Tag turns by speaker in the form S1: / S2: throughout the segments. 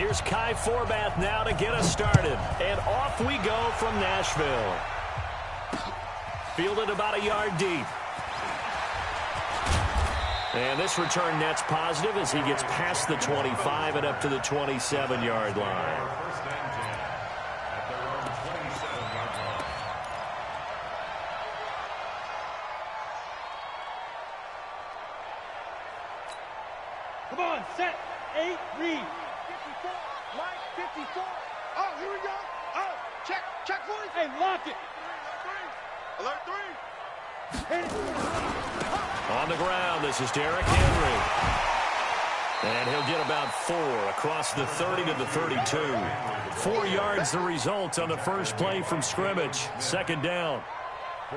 S1: Here's Kai Forbath now to get us started. And off we go from Nashville. Fielded about a yard deep. And this return net's positive as he gets past the 25 and up to the 27-yard line.
S2: Come on, set, 8, read. 54, Mike, 54. Oh, here we go. Oh, check, boys. Hey, lock it. Alert 3. Hit it.
S1: On the ground, this is Derrick Henry. And he'll get about 4 across the 30 to the 32. 4 yards the result on the first play from scrimmage. Second down.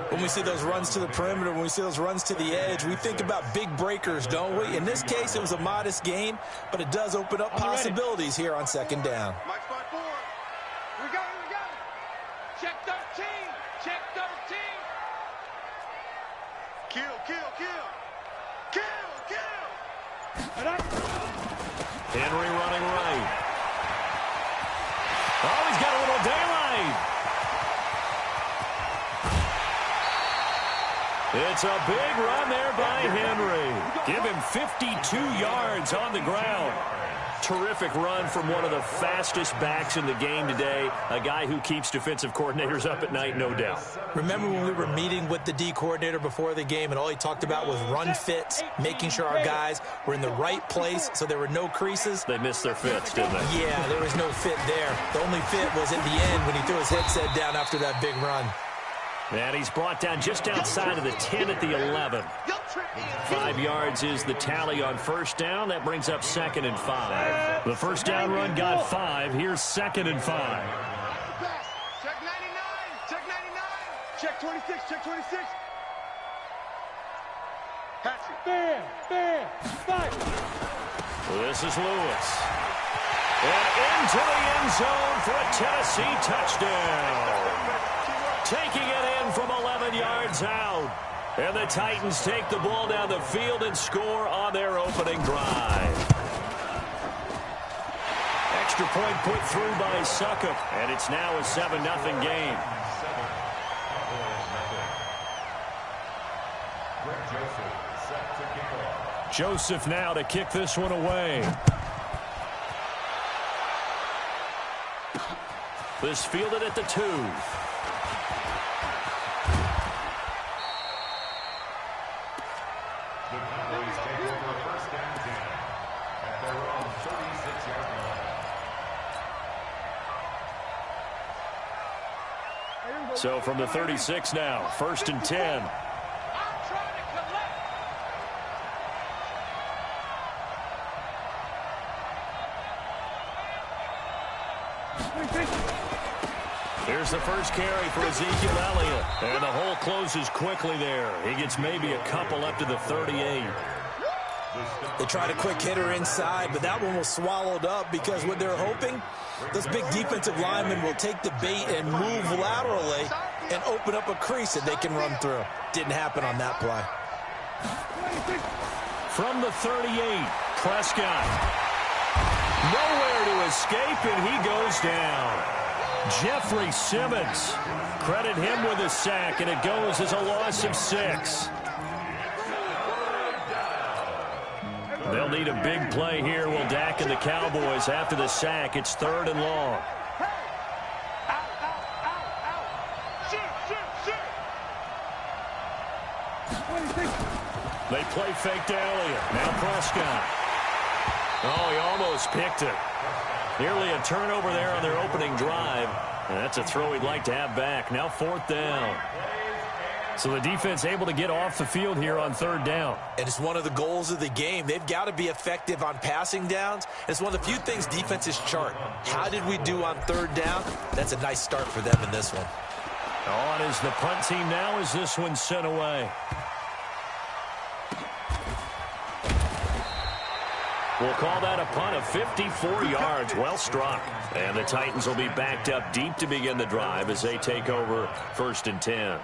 S3: When we see those runs to the perimeter, when we see those runs to the edge, we think about big breakers, don't we? In this case, it was a modest gain, but it does open up possibilities here on second down.
S2: Mike, spot 4. Here we go. Check 13. Check 13. Kill.
S1: Henry running right. Oh, he's got a little daylight. It's a big run there by Henry. Give him 52 yards on the ground. Terrific run from one of the fastest backs in the game today. A guy who keeps defensive coordinators up at night, no doubt.
S3: Remember when we were meeting with the D coordinator before the game and all he talked about was run fits, making sure our guys were in the right place so there were no creases?
S1: They missed their fits, didn't they?
S3: Yeah, there was no fit there. The only fit was at the end when he threw his headset down after that big run.
S1: And he's brought down just outside of the 10 at the 11. 5 yards is the tally on first down. That brings up 2nd and 5. The first down run got 5. Here's 2nd and 5.
S2: Check 99. Check 26. Check 26. Pass it. Bam. 5.
S1: This is Lewis. And into the end zone for a Tennessee touchdown. Taking it in from 11 yards out. And the Titans take the ball down the field and score on their opening drive. Extra point put through by Succop. And it's now a 7-0 game. Joseph now to kick this one away. This fielded at the 2. So from the 36 now, 1st and 10. Here's the first carry for Ezekiel Elliott. And the hole closes quickly there. He gets maybe a couple up to the 38.
S3: They tried a quick hitter inside, but that one was swallowed up because what they're hoping, those big defensive linemen will take the bait and move laterally and open up a crease that they can run through. Didn't happen on that play.
S1: From the 38, Prescott. Nowhere to escape, and he goes down. Jeffrey Simmons. Credit him with a sack, and it goes as a loss of 6. They'll need a big play here. Will Dak and the Cowboys after the sack. It's 3rd and long. They play fake to Elliott. Now Prescott. Oh, he almost picked it. Nearly a turnover there on their opening drive. And that's a throw he'd like to have back. Now 4th down. So the defense able to get off the field here on 3rd down.
S3: And it's one of the goals of the game. They've got to be effective on passing downs. It's one of the few things defenses chart. How did we do on 3rd down? That's a nice start for them in this one.
S1: On is the punt team now as this one's sent away. We'll call that a punt of 54 yards. Well struck. And the Titans will be backed up deep to begin the drive as they take over 1st and 10.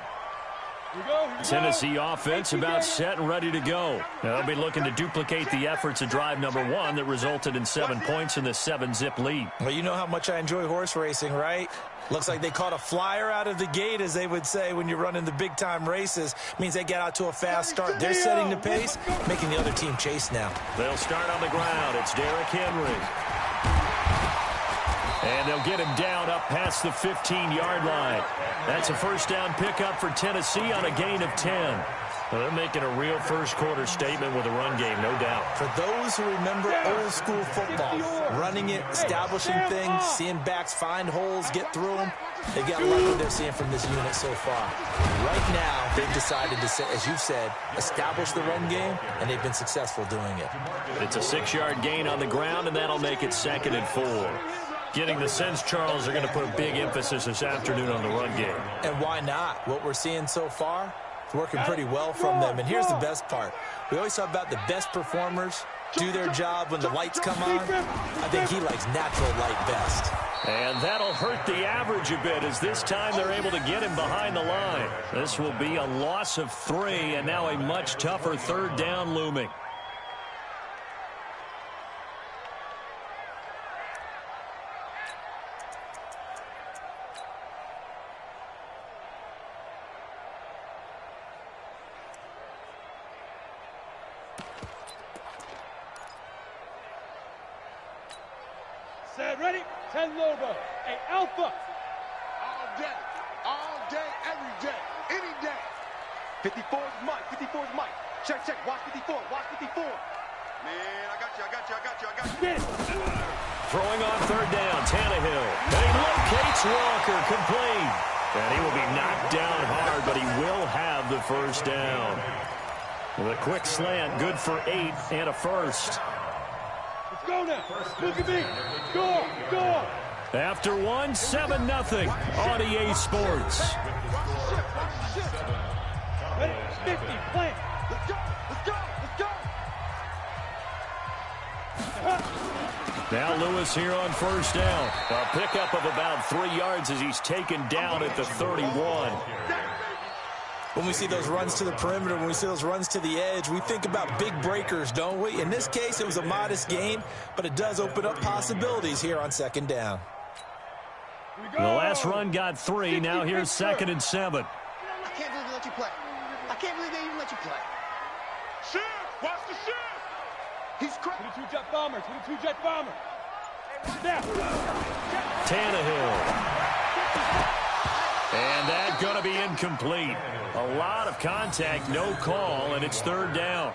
S1: Tennessee offense about set and ready to go. They'll be looking to duplicate the efforts of drive number 1 that resulted in 7 points in the 7-zip lead.
S3: Well, you know how much I enjoy horse racing, right? Looks like they caught a flyer out of the gate, as they would say when you're running the big-time races. Means they get out to a fast start. They're setting the pace, making the other team chase now.
S1: They'll start on the ground. It's Derrick Henry. And they'll get him down up past the 15-yard line. That's a first down pickup for Tennessee on a gain of 10. Well, they're making a real first-quarter statement with a run game, no doubt.
S3: For those who remember old-school football, running it, establishing things, seeing backs find holes, get through them, they've got a lot what they're seeing from this unit so far. Right now, they've decided to, as you've said, establish the run game, and they've been successful doing it.
S1: It's a 6-yard gain on the ground, and that'll make it 2nd and 4. Getting the sense, Charles, are going to put a big emphasis this afternoon on the run game.
S3: And why not? What we're seeing so far, it's working pretty well from them. And here's the best part. We always talk about the best performers do their job when the lights come on. I think he likes natural light best.
S1: And that'll hurt the average a bit, as this time they're able to get him behind the line. This will be a loss of 3, and now a much tougher 3rd down looming.
S2: Ready? 10 Lobo. Hey, Alpha. All day, every day, any day. 54 is Mike. 54 is Mike. Check. Watch 54. Watch 54. Man, I got you.
S1: Throwing on 3rd down, Tannehill. And he locates Walker, complete. And he will be knocked down hard, but he will have the first down. With a quick slant, good for 8 and a first.
S2: Go now. Look at me. Go.
S1: After 1, 7-0 on EA Sports.
S2: Ready? 50, plant. Let's go.
S1: Now Lewis here on first down. A pickup of about 3 yards as he's taken down at the 31.
S3: When we see those runs to the perimeter, when we see those runs to the edge, we think about big breakers, don't we? In this case, it was a modest gain, but it does open up possibilities here on 2nd down.
S1: The last run got 3. Now here's 2nd and 7.
S2: I can't believe they let you play. I can't believe they even let you play. Shift! Watch the shift! He's crazy. 22-jet bomber. Now.
S1: Tannehill. And that's going to be incomplete. A lot of contact, no call, and it's 3rd down.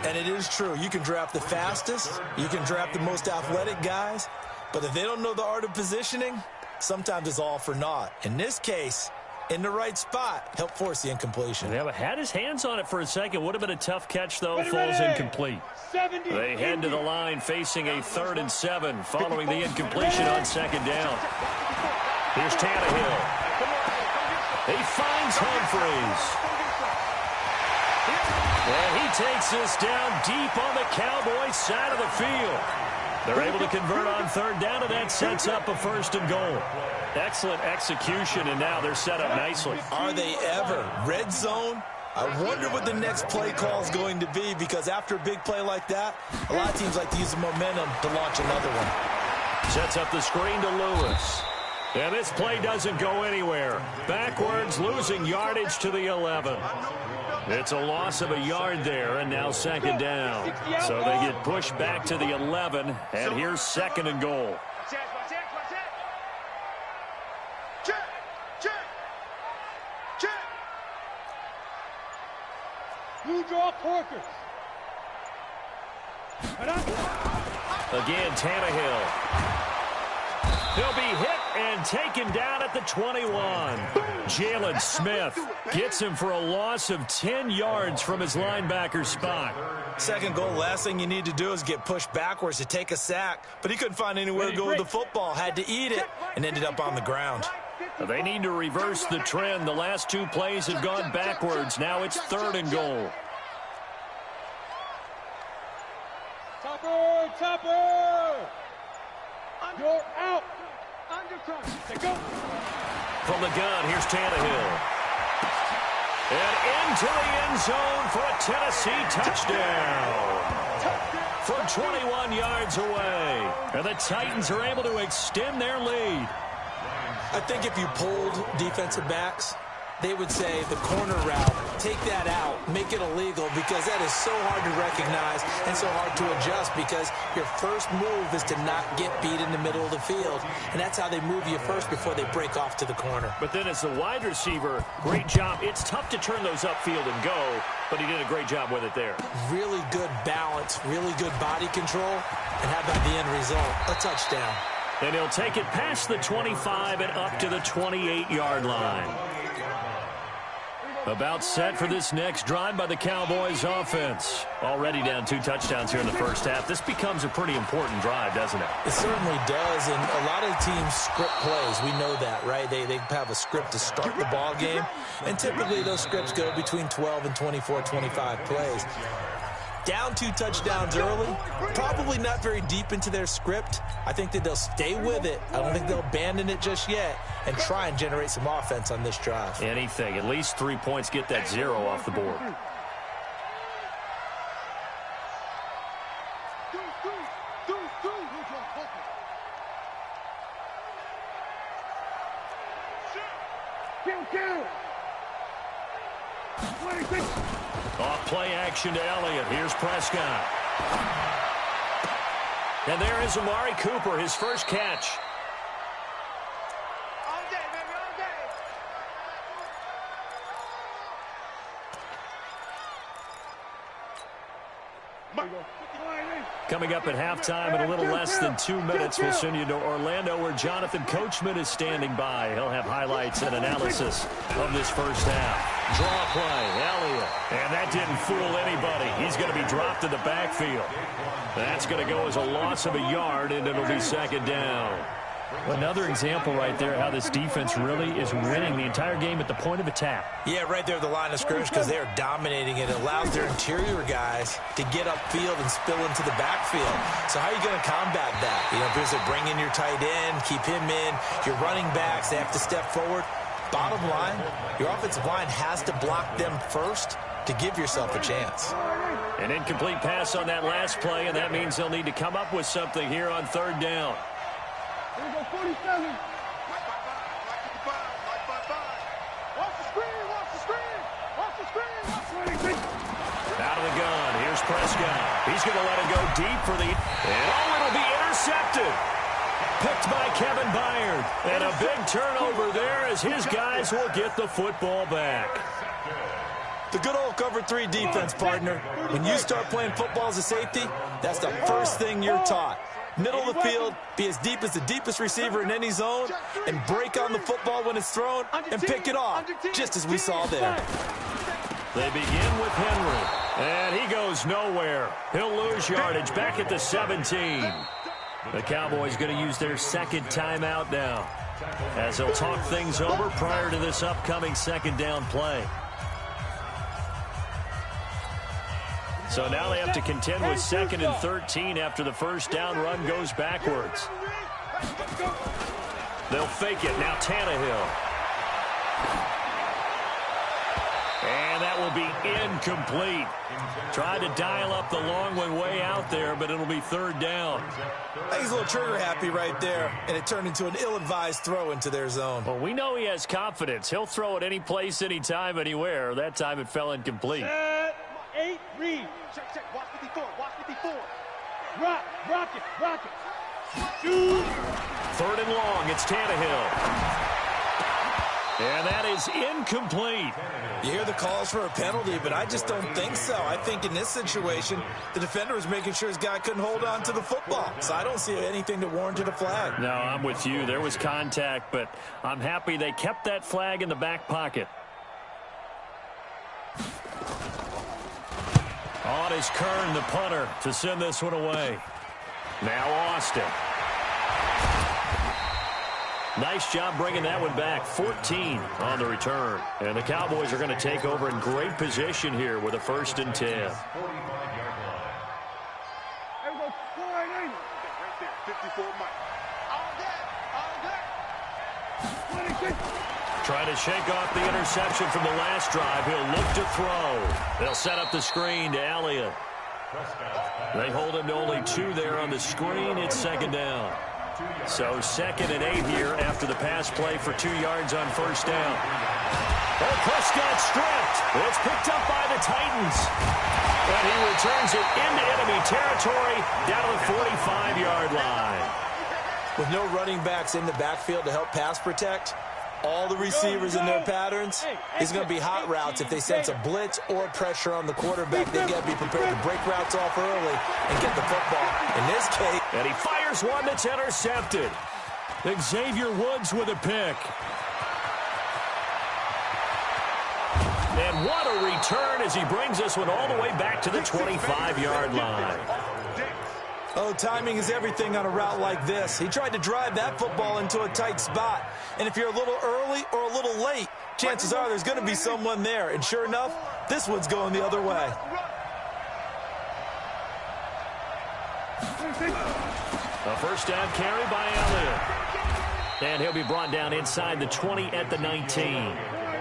S3: And it is true. You can draft the fastest. You can draft the most athletic guys. But if they don't know the art of positioning, sometimes it's all for naught. In this case, in the right spot, help force the incompletion.
S1: Yeah, but had his hands on it for a second. Would have been a tough catch, though. Falls incomplete. They head to the line facing a 3rd and 7 following the incompletion on 2nd down. Here's Tannehill. He finds Humphreys. And he takes this down deep on the Cowboys' side of the field. They're able to convert on 3rd down, and that sets up a 1st and goal. Excellent execution, and now they're set up nicely.
S3: Are they ever? Red zone? I wonder what the next play call is going to be, because after a big play like that, a lot of teams like to use the momentum to launch another one.
S1: Sets up the screen to Lewis. And this play doesn't go anywhere. Backwards, losing yardage to the 11. It's a loss of a yard there, and now 2nd down. So they get pushed back to the 11, and here's 2nd and goal.
S2: Blue draw Corkers.
S1: Again, Tannehill. He'll be hit and taken down at the 21. Jalen Smith gets him for a loss of 10 yards from his linebacker spot.
S3: 2nd goal, last thing you need to do is get pushed backwards to take a sack. But he couldn't find anywhere to go with the football, had to eat it, and ended up on the ground.
S1: They need to reverse the trend. The last 2 plays have gone backwards. Now it's 3rd and goal.
S2: Topper! You're out!
S1: From the gun, here's Tannehill. And into the end zone for a Tennessee touchdown. From 21 yards away. And the Titans are able to extend their lead.
S3: I think if you polled defensive backs, they would say the corner route, take that out, make it illegal, because that is so hard to recognize and so hard to adjust, because your first move is to not get beat in the middle of the field. And that's how they move you first before they break off to the corner.
S1: But then as the wide receiver, great job. It's tough to turn those upfield and go, but he did a great job with it there.
S3: Really good balance, really good body control. And how about the end result? A touchdown.
S1: And he'll take it past the 25 and up to the 28-yard line. About set for this next drive by the Cowboys offense. Already down 2 touchdowns here in the first half. This becomes a pretty important drive, doesn't it?
S3: It certainly does, and a lot of teams script plays. We know that, right? They have a script to start the ball game, and typically those scripts go between 12 and 24, 25 plays. Down 2 touchdowns early, probably not very deep into their script. I think that they'll stay with it. I don't think they'll abandon it just yet and try and generate some offense on this drive.
S1: Anything. At least 3 points, get that 0 off the board. Off play action to Elliott. Here's Prescott. And there is Amari Cooper, his first catch.
S2: All day, baby, all day.
S1: Coming up at halftime in a little less than 2 minutes, we'll send you to Orlando where Jonathan Coachman is standing by. He'll have highlights and analysis of this first half. Draw play, Elliott. And that didn't fool anybody. He's going to be dropped in the backfield. That's going to go as a loss of a yard, and it'll be second down. Another example right there how this defense really is winning the entire game at the point of attack.
S3: Yeah, right there at the line of scrimmage, because they're dominating it. It allows their interior guys to get upfield and spill into the backfield. So how are you going to combat that? You know, because they bring in your tight end, keep him in. Your running backs, they have to step forward. Bottom line, your offensive line has to block them first to give yourself a chance.
S1: An incomplete pass on that last play, and that means they'll need to come up with something here on third down.
S2: Here we go, 47. Like 55. Watch the screen, watch the screen. Watch the screen, watch the screen.
S1: Out of the gun, here's Prescott. He's going to let it go deep for the... And it'll be intercepted. Picked by Kevin Byard. And a big turnover there as his guys will get the football back.
S3: The good old cover 3 defense, partner. When you start playing football as a safety, that's the first thing you're taught. Middle of the field, be as deep as the deepest receiver in any zone, and break on the football when it's thrown and pick it off, just as we saw there.
S1: They begin with Henry, and he goes nowhere. He'll lose yardage back at the 17. The Cowboys going to use their second timeout now, as they'll talk things over prior to this upcoming second down play. So now they have to contend with 2nd and 13 after the first down run goes backwards. They'll fake it. Now Tannehill. And that will be incomplete. Tried to dial up the long one way out there, but it'll be third down.
S3: He's a little trigger happy right there, and it turned into an ill-advised throw into their zone.
S1: Well, we know he has confidence. He'll throw it any place, anytime, anywhere. That time it fell incomplete.
S2: 8, read. Check, watch 54, watch 54. Rock it. Shoot.
S1: Third and long, it's Tannehill. And that is incomplete.
S3: You hear the calls for a penalty, but I just don't think so. I think in this situation, the defender was making sure his guy couldn't hold on to the football. So I don't see anything that warranted a flag.
S1: No, I'm with you. There was contact, but I'm happy they kept that flag in the back pocket. On is Kern, the punter, to send this one away. Now Austin. Nice job bringing that one back. 14 on the return. And the Cowboys are going to take over in great position here with a 1st and 10.
S2: There we go, 480. Right there, 54 Mike. All day. 26.
S1: Trying to shake off the interception from the last drive. He'll look to throw. They'll set up the screen to Elliott. They hold him to only 2 there on the screen. It's second down. So 2nd and 8 here after the pass play for 2 yards on first down. Oh, Prescott stripped. It's picked up by the Titans. And he returns it into enemy territory down to the 45-yard line.
S3: With no running backs in the backfield to help pass protect, all the receivers in their patterns is going to be hot routes. If they sense a blitz or pressure on the quarterback, they've got to be prepared to break routes off early and get the football. In this case,
S1: and he fires one that's intercepted. Xavier Woods with a pick. And what a return as he brings this one all the way back to the 25-yard line.
S3: Oh, timing is everything on a route like this. He tried to drive that football into a tight spot. And if you're a little early or a little late, chances are there's going to be someone there. And sure enough, this one's going the other way.
S1: A first down carry by Elliott. And he'll be brought down inside the 20 at the 19.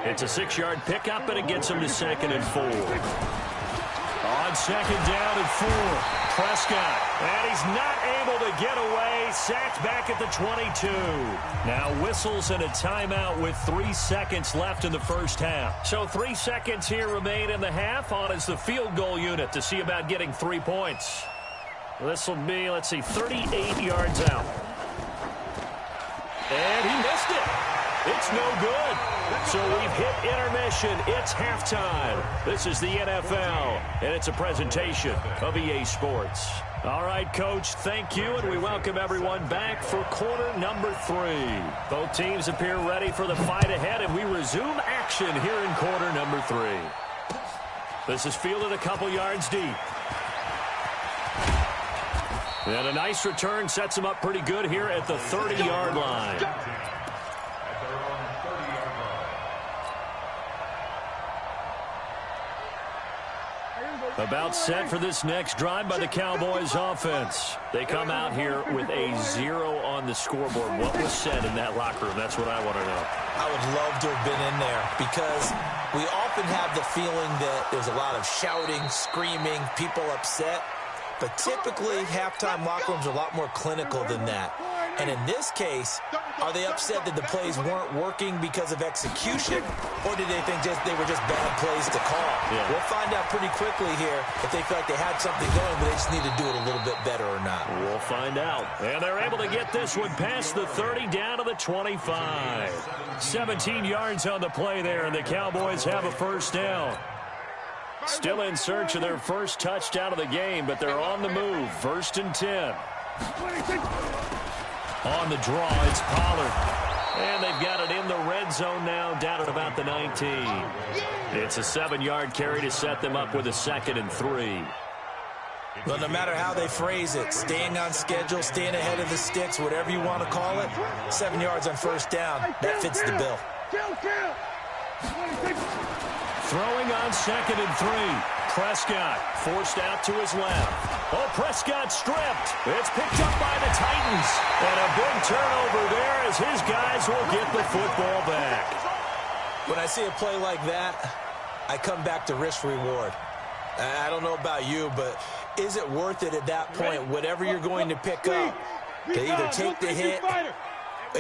S1: It's a 6-yard pickup, and it gets him to 2nd and 4. On 2nd down and 4, Prescott. And he's not able to get away. Sacked back at the 22. Now whistles and a timeout with 3 seconds left in the first half. So 3 seconds here remain in the half. On is the field goal unit to see about getting 3 points. This will be, 38 yards out. And he missed it. It's no good. So we've hit intermission. It's halftime. This is the NFL, and it's a presentation of EA Sports. All right, Coach, thank you, and we welcome everyone back for quarter number 3. Both teams appear ready for the fight ahead, and we resume action here in quarter number 3. This is fielded a couple yards deep. And a nice return sets him up pretty good here at the 30-yard line. About set for this next drive by the Cowboys offense. They come out here with a 0 on the scoreboard. What was said in that locker room? That's what I want to know.
S3: I would love to have been in there because we often have the feeling that there's a lot of shouting, screaming, people upset. But typically, halftime locker rooms are a lot more clinical than that. And in this case, are they upset that the plays weren't working because of execution, or did they think they were just bad plays to call? Yeah. We'll find out pretty quickly here if they feel like they had something going, but they just need to do it a little bit better or not.
S1: We'll find out. And they're able to get this one past the 30 down to the 25. 17 yards on the play there, and the Cowboys have a first down. Still in search of their first touchdown of the game, but they're on the move. 1st and 10. On the draw, it's Pollard. And they've got it in the red zone now, down at about the 19. It's a 7-yard carry to set them up with a 2nd and 3.
S3: Well, no matter how they phrase it, staying on schedule, staying ahead of the sticks, whatever you want to call it, 7 yards on first down, that fits the bill.
S1: Throwing on 2nd and 3. Prescott forced out to his left. Oh, Prescott stripped. It's picked up by the Titans. And a big turnover there as his guys will get the football back.
S3: When I see a play like that, I come back to risk-reward. I don't know about you, but is it worth it at that point, whatever you're going to pick up, to either take the hit,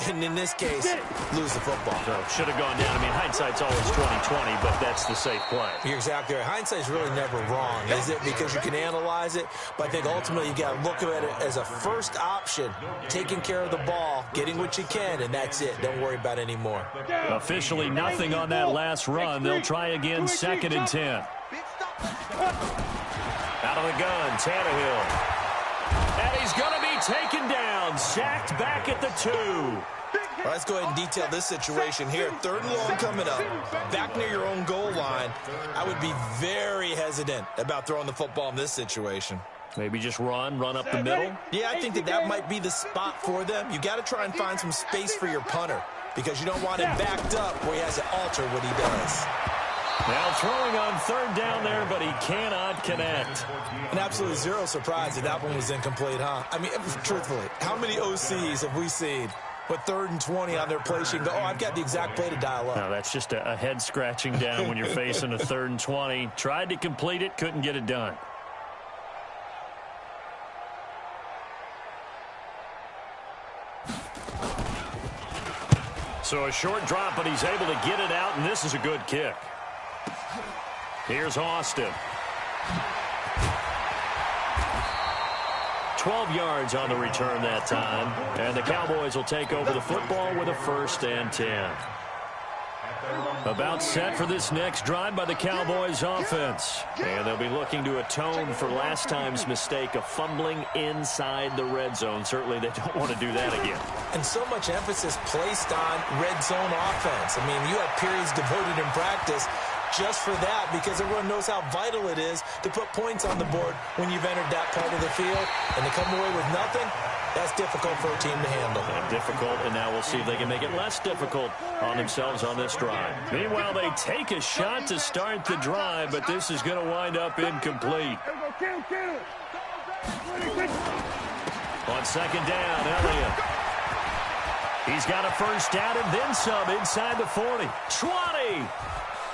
S3: and in this case, lose the football?
S1: So should have gone down. I mean, hindsight's always 20/20, but that's the safe play.
S3: You're exactly right. Hindsight's really never wrong, is it? Because you can analyze it, but I think ultimately you got to look at it as a first option, taking care of the ball, getting what you can, and that's it. Don't worry about any more.
S1: Officially nothing on that last run. They'll try again, 2nd and 10. Out of the gun, Tannehill. And he's going to be taken down, sacked back at the 2.
S3: Well, let's go ahead and detail this situation here. 3rd and long coming up, back near your own goal line. I would be very hesitant about throwing the football in this situation.
S1: Maybe just run up the middle?
S3: Yeah, I think that might be the spot for them. You got to try and find some space for your punter because you don't want him backed up where he has to alter what he does.
S1: Now throwing on 3rd down there, but he cannot connect.
S3: And absolutely zero surprise that one was incomplete, huh? I mean, truthfully, how many OCs have we seen With 3rd and 20 on their play sheet and go, oh, I've got the exact play to dial up.
S1: No, that's just a head scratching down when you're facing a 3rd and 20. Tried to complete it, couldn't get it done. So a short drop, but he's able to get it out, and this is a good kick. Here's Austin. 12 yards on the return that time. And the Cowboys will take over the football with a 1st and 10. About set for this next drive by the Cowboys offense. And they'll be looking to atone for last time's mistake of fumbling inside the red zone. Certainly they don't want to do that again.
S3: And so much emphasis placed on red zone offense. I mean, you have periods devoted in practice just for that, because everyone knows how vital it is to put points on the board when you've entered that part of the field. And to come away with nothing, that's difficult for a team to handle.
S1: And difficult, and now we'll see if they can make it less difficult on themselves on this drive. Meanwhile, they take a shot to start the drive, but this is going to wind up incomplete. On 2nd down, Elliott. He's got a 1st down and then some inside the 40. 20.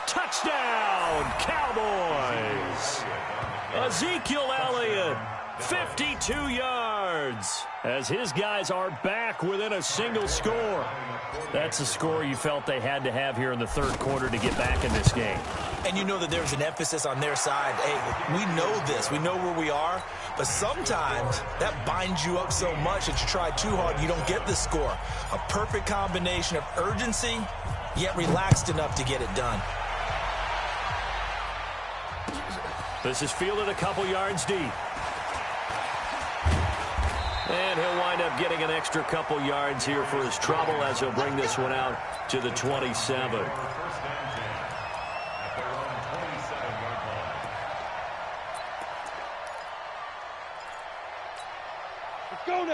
S1: Touchdown, Cowboys. Ezekiel Elliott, 52 yards, as his guys are back within a single score. That's a score you felt they had to have here in the 3rd quarter to get back in this game.
S3: And you know that there's an emphasis on their side. Hey, we know this. We know where we are. But sometimes that binds you up so much that you try too hard, you don't get the score. A perfect combination of urgency, yet relaxed enough to get it done.
S1: This is fielded a couple yards deep. And he'll wind up getting an extra couple yards here for his trouble as he'll bring this one out to the 27.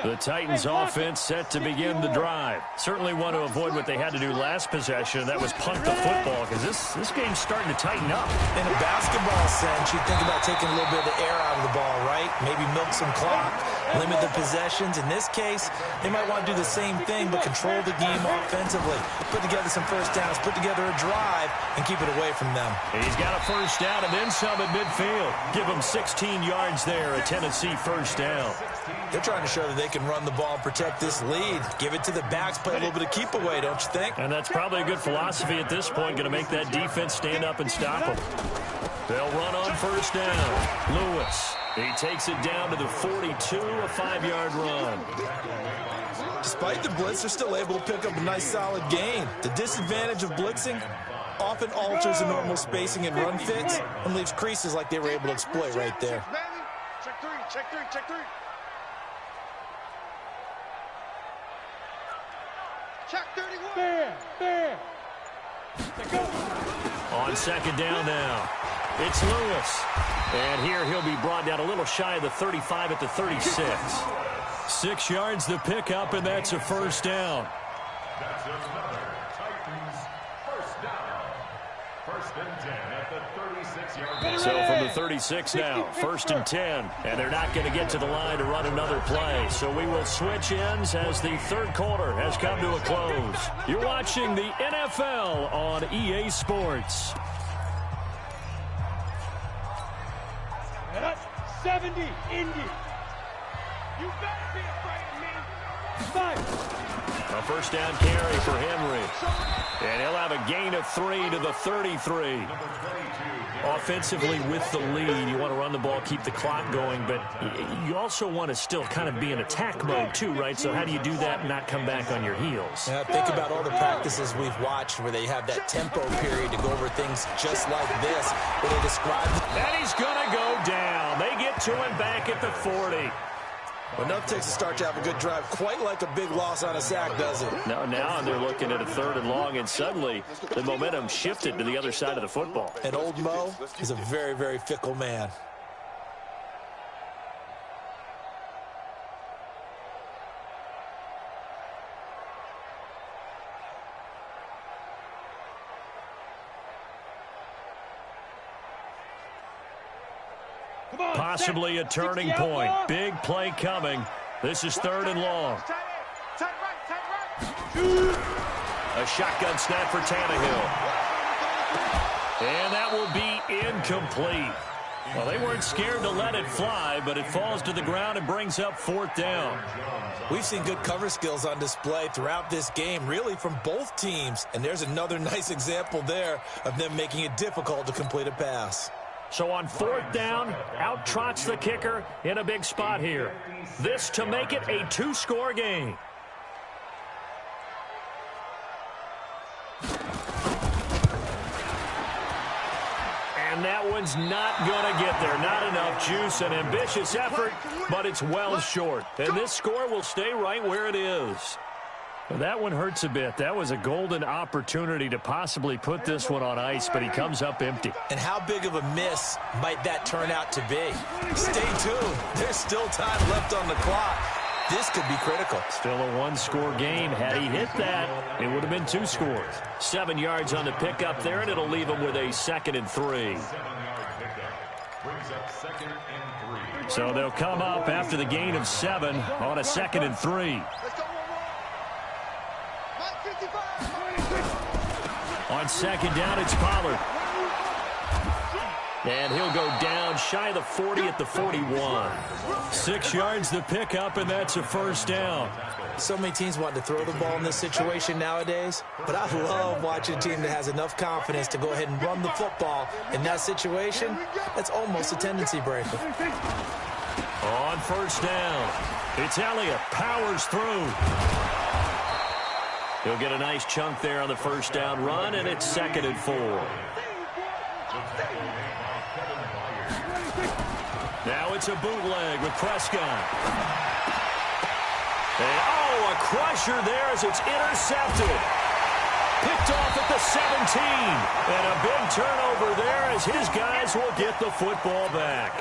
S1: The Titans offense set to begin the drive. Certainly want to avoid what they had to do last possession. That was punt the football, because this game's starting to tighten up.
S3: In a basketball sense, you think about taking a little bit of the air out of the ball, right? Maybe milk some clock, limit the possessions. In this case, they might want to do the same thing, but control the game offensively. Put together some 1st downs, put together a drive, and keep it away from them.
S1: He's got a 1st down and then some at midfield. Give him 16 yards there, a Tennessee 1st down.
S3: They're trying to show that they can run the ball and protect this lead. Give it to the backs, play a little bit of keep away, don't you think?
S1: And that's probably a good philosophy at this point, going to make that defense stand up and stop them. They'll run on 1st down. Lewis, he takes it down to the 42, a 5-yard run.
S3: Despite the blitz, they're still able to pick up a nice solid gain. The disadvantage of blitzing often alters the normal spacing and run fits and leaves creases like they were able to exploit right there.
S2: Check three, check three, check three. Check 31. There.
S1: On 2nd down now, it's Lewis. And here he'll be brought down a little shy of the 35 at the 36. 6 yards to pick up, and that's a 1st down.
S4: That's another Titans 1st down. 1st and 10 at the 36-yard line.
S1: So from the 36 now, 1st and 10. And they're not going to get to the line to run another play. So we will switch ends as the 3rd quarter has come to a close. You're watching the NFL on EA Sports.
S2: 70, Indy. You better be afraid of me. 5.
S1: A 1st down carry for Henry. And he'll have a gain of 3 to the 33. Offensively with the lead, you want to run the ball, keep the clock going, but you also want to still kind of be in attack mode too, right? So how do you do that and not come back on your heels?
S3: Yeah, think about all the practices we've watched where they have that tempo period to go over things just like this, where they describe.
S1: And he's going to go down. They get to him back at the 40.
S3: But enough takes to start to have a good drive, quite like a big loss on a sack, does it?
S1: Now they're looking at a 3rd and long, and suddenly the momentum shifted to the other side of the football.
S3: And old Mo is a very, very fickle man.
S1: Possibly a turning point. Big play coming. This is 3rd and long.
S2: Tight right.
S1: A shotgun snap for Tannehill. And that will be incomplete. Well, they weren't scared to let it fly, but it falls to the ground and brings up 4th down.
S3: We've seen good cover skills on display throughout this game, really from both teams. And there's another nice example there of them making it difficult to complete a pass.
S1: So on 4th down, out trots the kicker in a big spot here. This to make it a 2-score game. And that one's not going to get there. Not enough juice. An ambitious effort, but it's well short. And this score will stay right where it is. Well, that one hurts a bit. That was a golden opportunity to possibly put this one on ice, but he comes up empty.
S3: And how big of a miss might that turn out to be? Stay tuned. There's still time left on the clock. This could be critical.
S1: Still a 1-score game. Had he hit that, it would have been 2 scores. 7 yards on the pickup there, and it'll leave him with a 2nd and 3. So they'll come up after the gain of 7 on a 2nd and 3. On 2nd down, it's Pollard. And he'll go down shy of the 40 at the 41. 6 yards to pick up, and that's a 1st down.
S3: So many teams want to throw the ball in this situation nowadays, but I love watching a team that has enough confidence to go ahead and run the football. In that situation, that's almost a tendency breaker.
S1: On 1st down, it's Elliott, powers through. He'll get a nice chunk there on the 1st down run, and it's 2nd and 4. Now it's a bootleg with Prescott. And, oh, a crusher there as it's intercepted. Picked off at the 17. And a big turnover there as his guys will get the football back.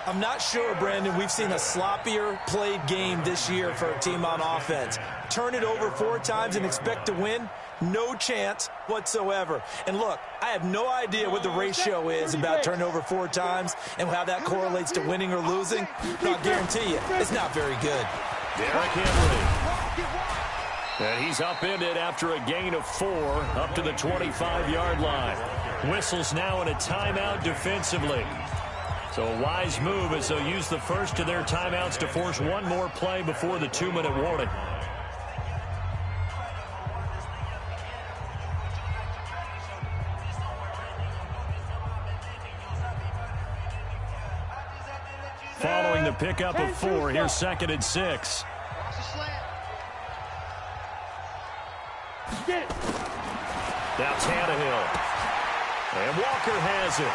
S3: I'm not sure, Brandon, we've seen a sloppier played game this year for a team on offense. Turn it over 4 times and expect to win? No chance whatsoever. And look, I have no idea what the ratio is about turning over 4 times and how that correlates to winning or losing. But I'll guarantee you, it's not very good.
S1: Derrick Henry. And he's upended after a gain of 4 up to the 25-yard line. Whistles now in a timeout defensively. So a wise move as they'll use the first of their timeouts to force one more play before the 2-minute warning. Following the pickup of 4, here's 2nd and 6. Now Tannehill. And Walker has it.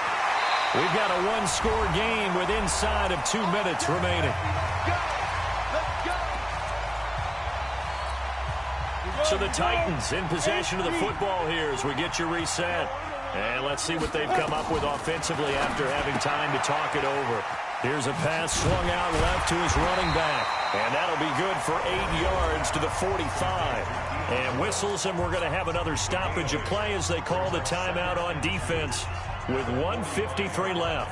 S1: We've got a 1-score game with inside of 2 minutes remaining. So the Titans in possession of the football here as we get you reset. And let's see what they've come up with offensively after having time to talk it over. Here's a pass swung out left to his running back. And that'll be good for 8 yards to the 45. And whistles, and we're going to have another stoppage of play as they call the timeout on defense with 1:53 left.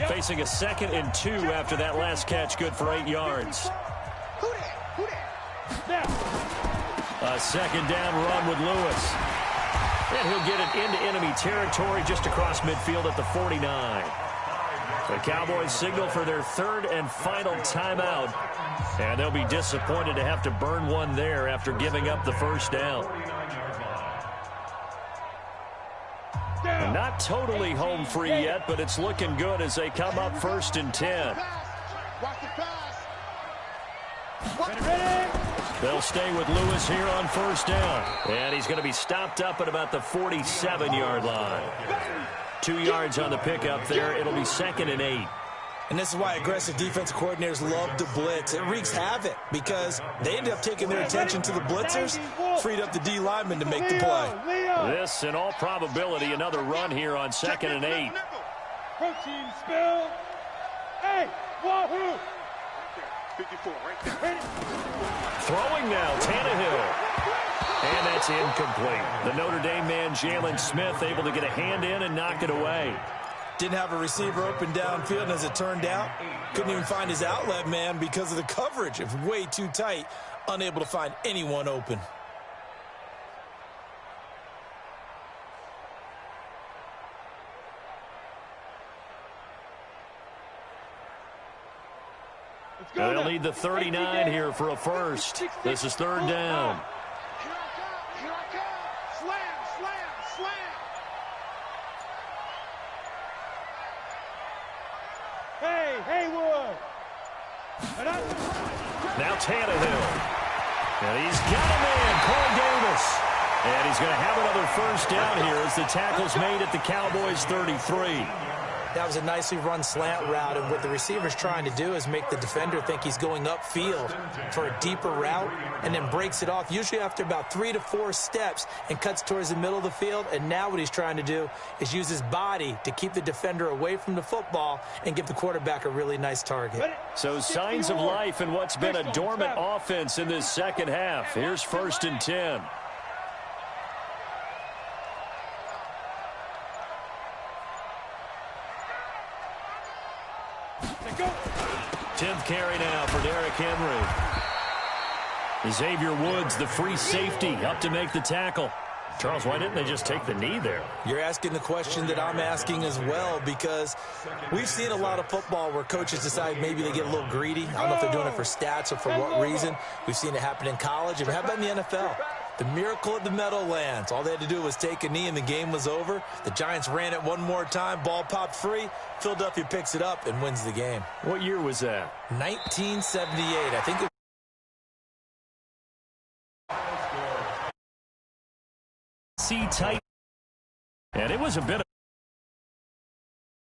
S1: Facing a 2nd and 2 after that last catch, good for 8 yards. A 2nd down run with Lewis. And he'll get it into enemy territory just across midfield at the 49. The Cowboys signal for their 3rd and final timeout. And they'll be disappointed to have to burn one there after giving up the 1st down. And not totally home free yet, but it's looking good as they come up 1st and 10. They'll stay with Lewis here on 1st down. And he's going to be stopped up at about the 47-yard line. 2 yards on the pickup there. It'll be 2nd and 8.
S3: And this is why aggressive defense coordinators love to blitz. It wreaks havoc because they end up taking their attention to the blitzers, freed up the D lineman to make the play.
S1: This, in all probability, another run here on 2nd and 8.
S2: Protein spill. Hey, wahoo! 54 right there.
S1: Throwing now, Tannehill. And that's incomplete. The Notre Dame man, Jalen Smith, able to get a hand in and knock it away.
S3: Didn't have a receiver open downfield, and as it turned out, couldn't even find his outlet man because of the coverage. It was way too tight unable to find anyone open.
S1: They'll need the 39 here for a first. This is third down.
S2: Here I come. Slam, slam, slam. Hey, Haywood.
S1: Now Tannehill. And he's got him in, Corey Davis. And he's going to have another first down here as the tackle's made at the Cowboys' 33.
S3: That was a nicely run slant route, and what the receiver's trying to do is make the defender think he's going upfield for a deeper route and then breaks it off, usually after about 3 to 4 steps, and cuts towards the middle of the field. And now what he's trying to do is use his body to keep the defender away from the football and give the quarterback a really nice target.
S1: So signs of life in what's been a dormant offense in this second half. Here's 1st and 10.
S2: Go.
S1: 10th carry now for Derrick Henry. Xavier Woods, the free safety, up to make the tackle. Charles, why didn't they just take the knee there?
S3: You're asking the question that I'm asking as well, because we've seen a lot of football where coaches decide maybe they get a little greedy. I don't know if they're doing it for stats or for what reason. We've seen it happen in college, and how about in the NFL? The miracle at the Meadowlands. All they had to do was take a knee and the game was over. The Giants ran it one more time. Ball popped free. Philadelphia picks it up and wins the game.
S1: What year was that?
S3: 1978. I think it
S1: C-tight. And it was a bit of